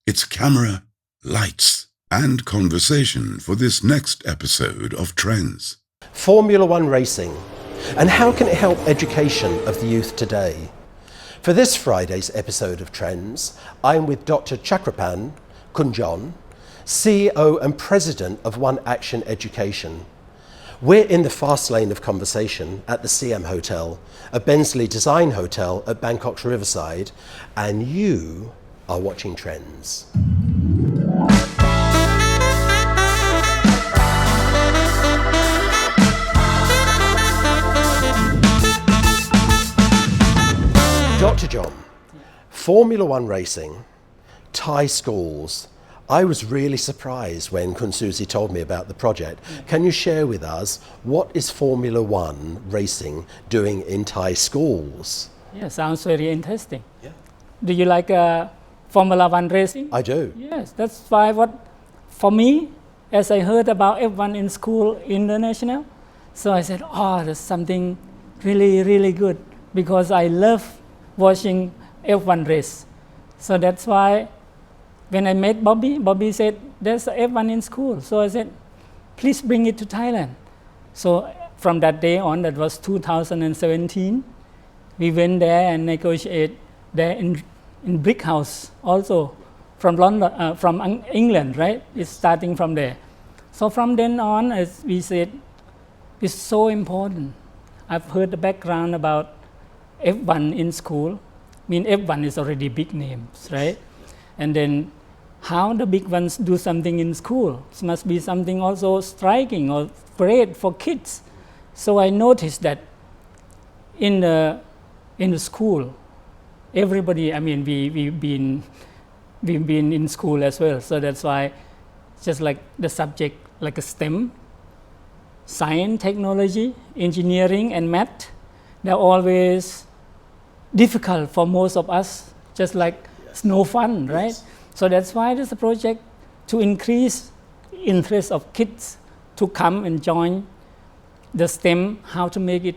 It's camera, lights, and conversation for this next episode of Trends. Formula One racing, and how can it help education of the youth today? For this Friday's episode of Trends, I'm with Dr. Chakraphad John, CEO and President of One Action Education. We're in the fast lane of conversation at the CM Hotel, a Bensley design hotel at Bangkok's Riverside, and you are watching Trends. Dr. John, Formula One racing, Thai schools. I was really surprised when Kun Susie told me about the project. Can you share with us what is Formula One racing doing in Thai schools? Yeah, sounds very interesting. Yeah. Do you like Formula One racing? I do. Yes, that's why for me, as I heard about F1 in school international, so I said, oh, that's something really, really good because I love watching F1 race. So that's why when I met Bobby said, there's F1 in school. So I said, please bring it to Thailand. So from that day on, that was 2017, we went there and negotiated there in Brick House also from London, from England, right? It's starting from there. So from then on, as we said, it's so important. I've heard the background about F1 in school. I mean, F1 is already big names, right? And then how the big ones do something in school. It must be something also striking or great for kids. So I noticed that in the school, everybody, I mean, we've been in school as well. So that's why just like the subject, like a STEM, science, technology, engineering, and math, they're always difficult for most of us, just like it's no fun, right? Yes. So that's why there's a project to increase interest of kids to come and join the STEM, how to make it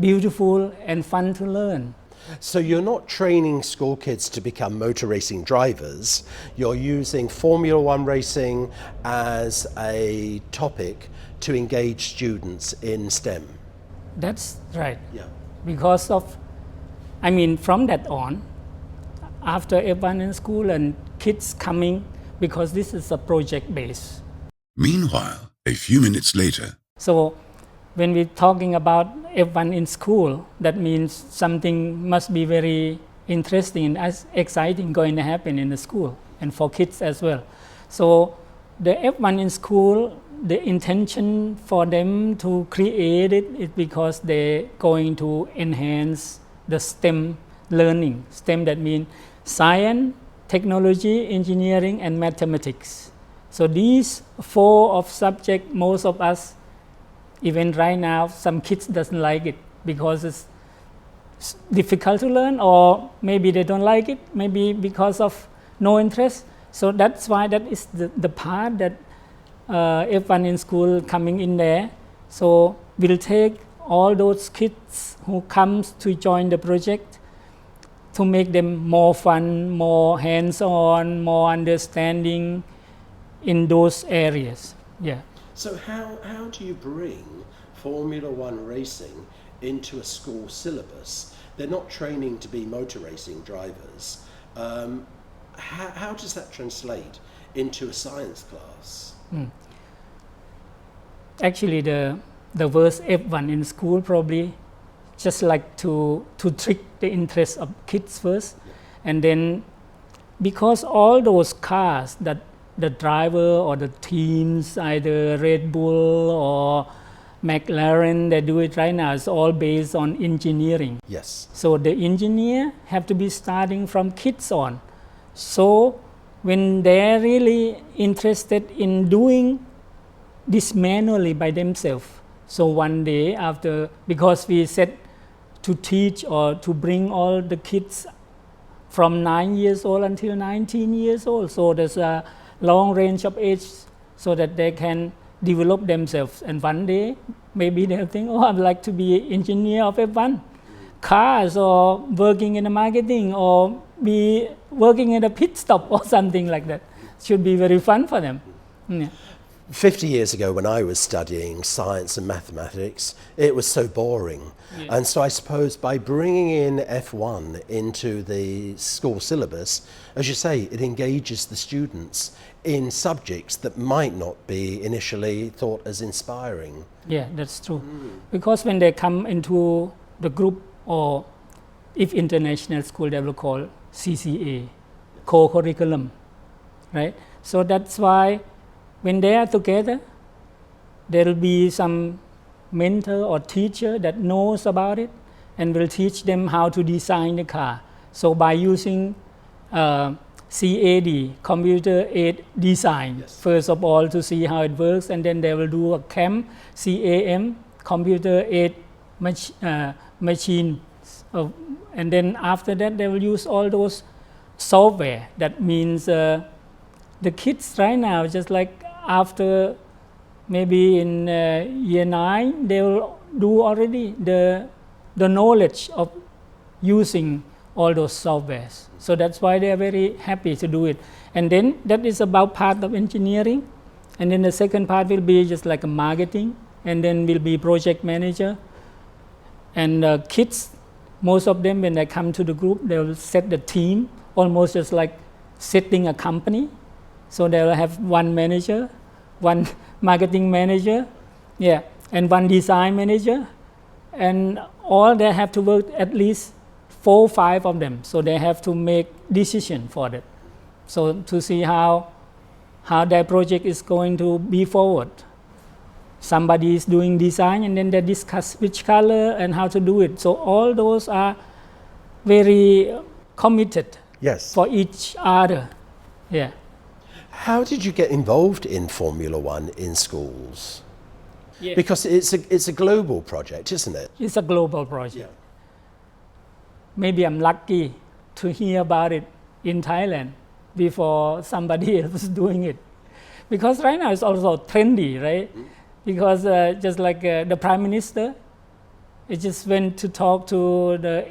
beautiful and fun to learn. So you're not training school kids to become motor racing drivers, you're using Formula One racing as a topic to engage students in STEM. That's right. Yeah. Because of, I mean, from that on, after F1 in school and kids coming, because this is a project base. Meanwhile, a few minutes later, So when we're talking about F1 in school, that means something must be very interesting and as exciting going to happen in the school and for kids as well. So the F1 in school, the intention for them to create it is because they're going to enhance the STEM learning. STEM, that means science, technology, engineering, and mathematics. So these four of subject, most of us, even right now, some kids doesn't like it because it's difficult to learn, or maybe they don't like it, maybe because of no interest. So that's why that is the part that F1 in school coming in there. So we'll take all those kids who comes to join the project to make them more fun, more hands-on, more understanding in those areas. Yeah. So how do you bring Formula One racing into a school syllabus? They're not training to be motor racing drivers. How does that translate into a science class? Actually, the words F1 in school probably just like to trick the interest of kids first, and then because all those cars that the driver or the teams, either Red Bull or McLaren, they do it right now, it's all based on engineering. Yes. So the engineer have to be starting from kids on. So when they're really interested in doing this manually by themselves, so one day after, because we said to teach or to bring all the kids from 9 years old until 19 years old, so there's a long range of age so that they can develop themselves, and one day maybe they'll think, oh, I'd like to be an engineer of F1 cars, or working in the marketing, or be working in a pit stop or something like that. Should be very fun for them. Yeah. 50 years ago when I was studying science and mathematics, it was so boring. Yeah. And so I suppose by bringing in F1 into the school syllabus, as you say, it engages the students in subjects that might not be initially thought as inspiring. Yeah, that's true. Because when they come into the group, or if international school, they will call CCA, co-curriculum, right? So that's why when they are together, there will be some mentor or teacher that knows about it and will teach them how to design the car. So by using CAD, computer aided design, Yes. first of all to see how it works, and then they will do a CAM, computer aided machine, and then after that they will use all those software. That means the kids right now, just like after maybe in year 9, they will do already the knowledge of using all those softwares. So that's why they are very happy to do it. And then that is about part of engineering. And then the second part will be just like a marketing, and then will be project manager. And kids, most of them, when they come to the group, they will set the team, almost just like setting a company. So they will have one manager, one marketing manager, yeah, and one design manager, and all they have to work at least 4 or 5 of them. So they have to make decision for that. So to see how their project is going to be forward. Somebody is doing design, and then they discuss which color and how to do it. So all those are very committed Yes. for each other. Yeah. How did you get involved in Formula One in schools? Yeah. Because it's a global project, isn't it? It's a global project. Maybe I'm lucky to hear about it in Thailand before somebody else was doing it. Because right now it's also trendy, right? Because just like the Prime Minister, he just went to talk to the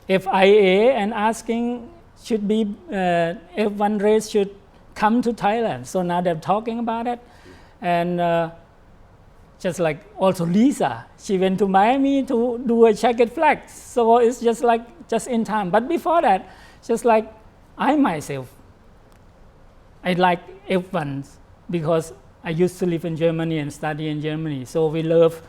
FIA and asking should be F1 race should come to Thailand. So now they're talking about it. And just like also Lisa, she went to Miami to do a checkered flag. So it's just like just in time. But before that, just like I myself, I like F1 because I used to live in Germany and study in Germany. So we love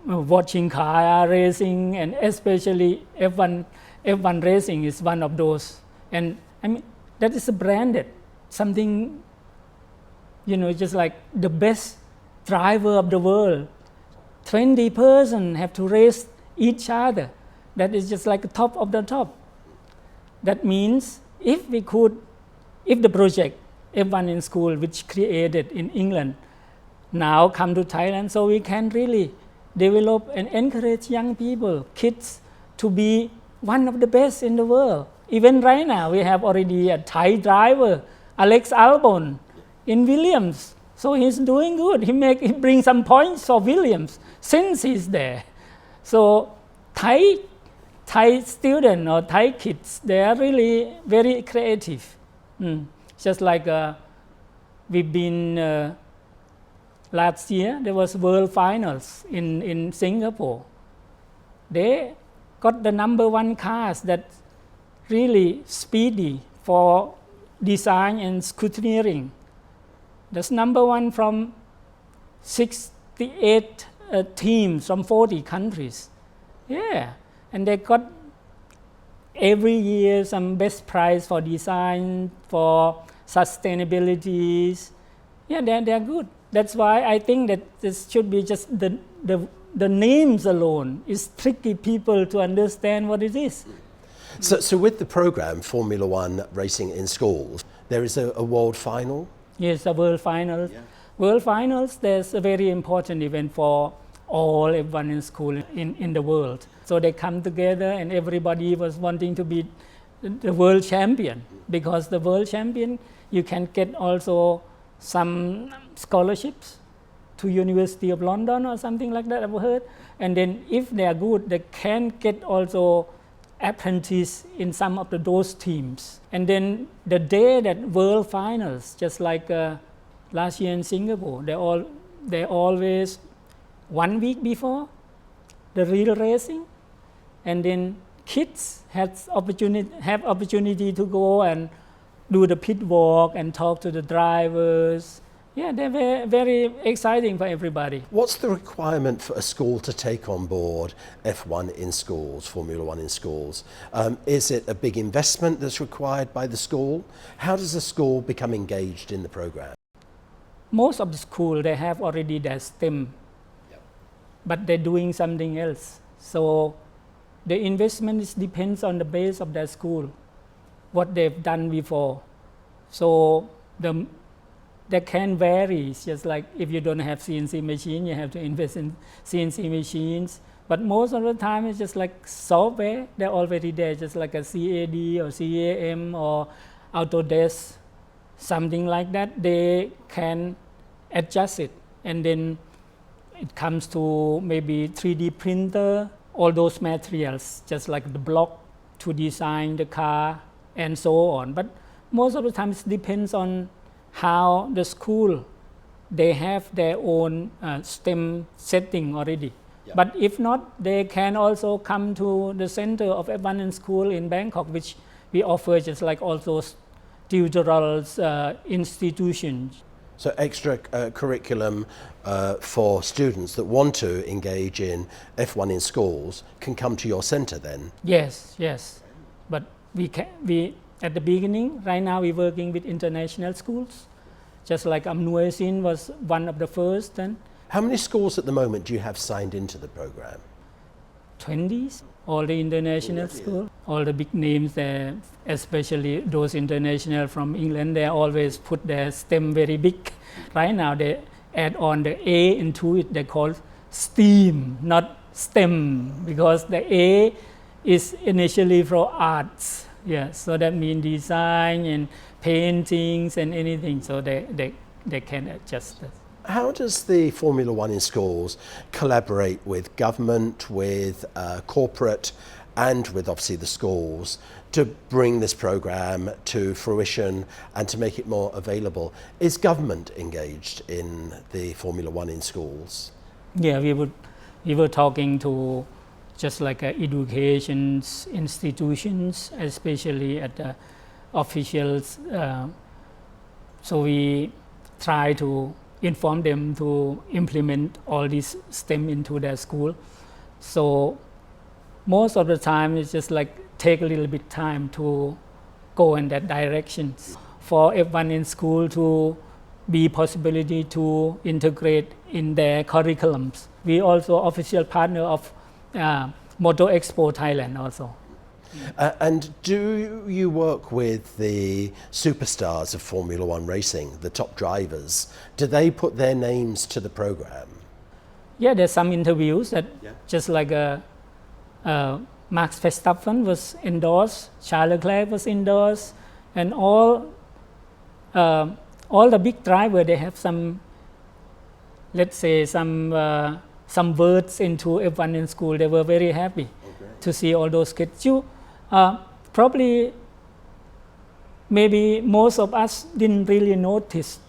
watching car racing, and especially F1 racing is one of those. And I mean, that is branded, something, just like the best driver of the world. 20 persons have to race each other. That is just like the top of the top. That means if the project F1 in school, which created in England, now come to Thailand, so we can really develop and encourage young people, kids, to be one of the best in the world. Even right now, we have already a Thai driver, Alex Albon, in Williams. So he's doing good. He brings some points for Williams since he's there. So Thai students or Thai kids, they are really very creative. Just like we've been last year, there was World Finals in Singapore. They got the #1 cars that really speedy for design and scrutineering. That's #1 from 68 teams from 40 countries. Yeah, and they got every year some best prize for design, for sustainability. Yeah, they're good. That's why I think that this should be just the names alone is tricky people to understand what it is. So with the program Formula One racing in schools, there is a world final. Yes, the World Finals. Yeah. World Finals, there's a very important event for all F1 in school in the world. So they come together and everybody was wanting to be the world champion, because the world champion, you can get also some scholarships to University of London or something like that, I've heard. And then if they are good, they can get also apprentice in some of those teams. And then the day that World Finals, just like last year in Singapore, they always 1 week before the real racing, and then kids have opportunity to go and do the pit walk and talk to the drivers. Yeah, they're very exciting for everybody. What's the requirement for a school to take on board F1 in schools, Formula One in schools? Is it a big investment that's required by the school? How does the school become engaged in the program? Most of the school, they have already their STEM, but they're doing something else. So the investment depends on the base of their school, what they've done before. So that can vary. It's just like if you don't have CNC machine, you have to invest in CNC machines. But most of the time, it's just like software. They're already there, just like a CAD or CAM or Autodesk, something like that. They can adjust it. And then it comes to maybe 3D printer, all those materials, just like the block to design the car and so on. But most of the time, it depends on how the school, they have their own STEM setting already. But if not, they can also come to the center of F1 in school in Bangkok, which we offer just like also tutorials institutions. So extra curriculum for students that want to engage in F1 in schools can come to your center then? Yes. But we at the beginning, right now we're working with international schools. Just like Amnoi Sin was one of the first. And how many schools at the moment do you have signed into the program? 20s, all the international schools, all the big names there, especially those international from England, they always put their STEM very big. Right now they add on the A into it, they call STEAM, not STEM, because the A is initially for arts. Yeah, so that means design and paintings and anything, so they can adjust that. How does the Formula One in schools collaborate with government, with corporate, and with obviously the schools to bring this program to fruition and to make it more available? Is government engaged in the Formula One in schools? Yeah, we were talking to just like education institutions, especially at the officials. So we try to inform them to implement all this STEM into their school. So most of the time it's just like take a little bit time to go in that direction. For F1 in school to be possibility to integrate in their curriculums. We also official partner of Motor Expo Thailand also. And do you work with the superstars of Formula One racing, the top drivers? Do they put their names to the program? Yeah, there's some interviews that just like Max Verstappen was endorsed, Charles Leclerc was endorsed, and all the big drivers, they have some, let's say, some words into F1 in school. They were very happy to see all those kids. Probably, maybe most of us didn't really notice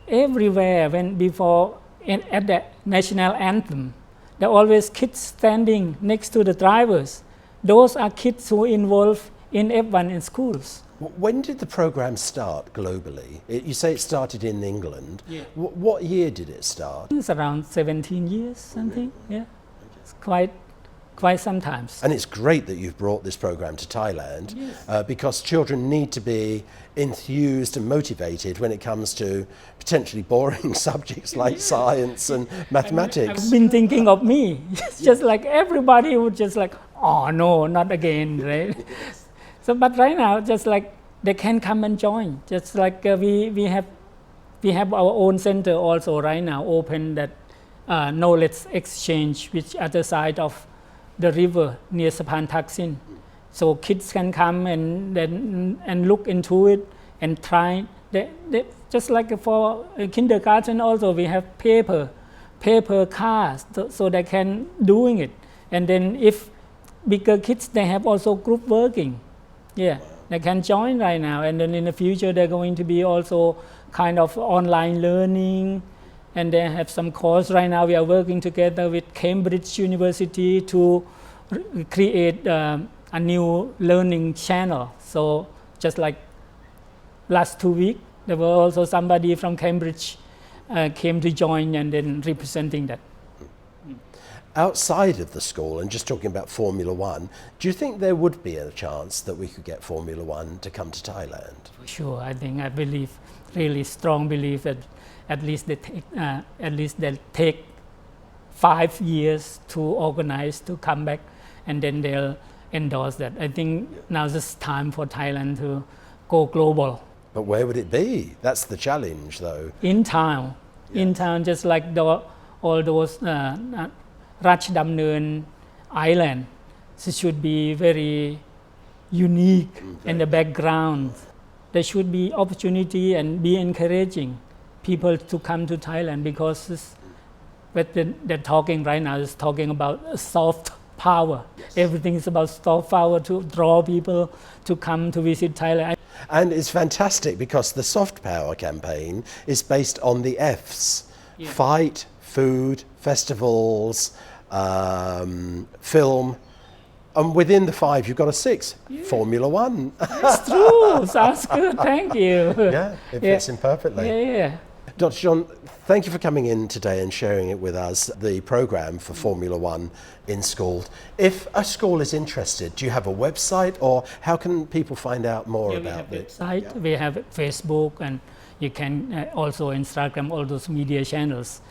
everywhere when before at the national anthem, there are always kids standing next to the drivers. Those are kids who involved in F1 in schools. When did the program start globally? You say it started in England. Yeah. What year did it start? It's around 17 years, something. Yeah, it's quite sometimes. And it's great that you've brought this program to Thailand, because children need to be enthused and motivated when it comes to potentially boring subjects like science and mathematics. I've been thinking of me. Just like everybody would just like, oh no, not again, right? So, but right now, just like they can come and join. Just like we have our own center also right now, open that knowledge exchange with other side of the river near Sapan Thaksin. So kids can come and look into it and try. They just like for kindergarten also, we have paper cars, so they can doing it. And then if bigger kids, they have also group working. Yeah, they can join right now, and then in the future they're going to be also kind of online learning, and they have some course right now. We are working together with Cambridge University to create a new learning channel. So just like last 2 weeks, there were also somebody from Cambridge came to join and then representing that. Outside of the school, and just talking about Formula One, do you think there would be a chance that we could get Formula One to come to Thailand? For sure, I believe, really strong belief that at least they'll take 5 years to organize to come back, and then they'll endorse that. I think now's the time for Thailand to go global. But where would it be? That's the challenge, though. In town, just like all those Raj Damneun Island. It should be very unique in the background. There should be opportunity and be encouraging people to come to Thailand, because what they're talking right now is talking about soft power. Yes. Everything is about soft power to draw people to come to visit Thailand. And it's fantastic because the soft power campaign is based on the F's. Yeah. Fight, food, festivals, film, and within the 5 you've got a 6. Yeah. Formula One. That's true. Sounds good. Thank you. Yeah, it fits in perfectly. Yeah. Dr. John, thank you for coming in today and sharing it with us, the program for Formula One in school. If a school is interested, do you have a website, or how can people find out more about it? Website. We have Facebook, and you can also Instagram, all those media channels.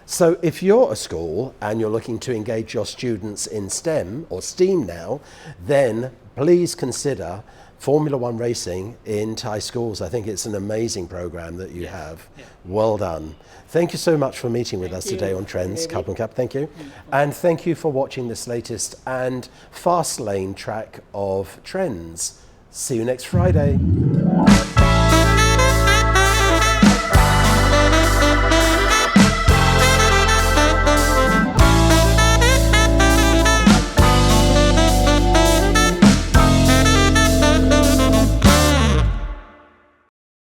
So if you're a school and you're looking to engage your students in STEM or STEAM now, then please consider Formula One racing in Thai schools. I think it's an amazing program that you have. Yeah. Well done. Thank you so much for meeting with us today on Trends. Cup and Cup, thank you. And thank you for watching this latest and fast lane track of Trends. See you next Friday.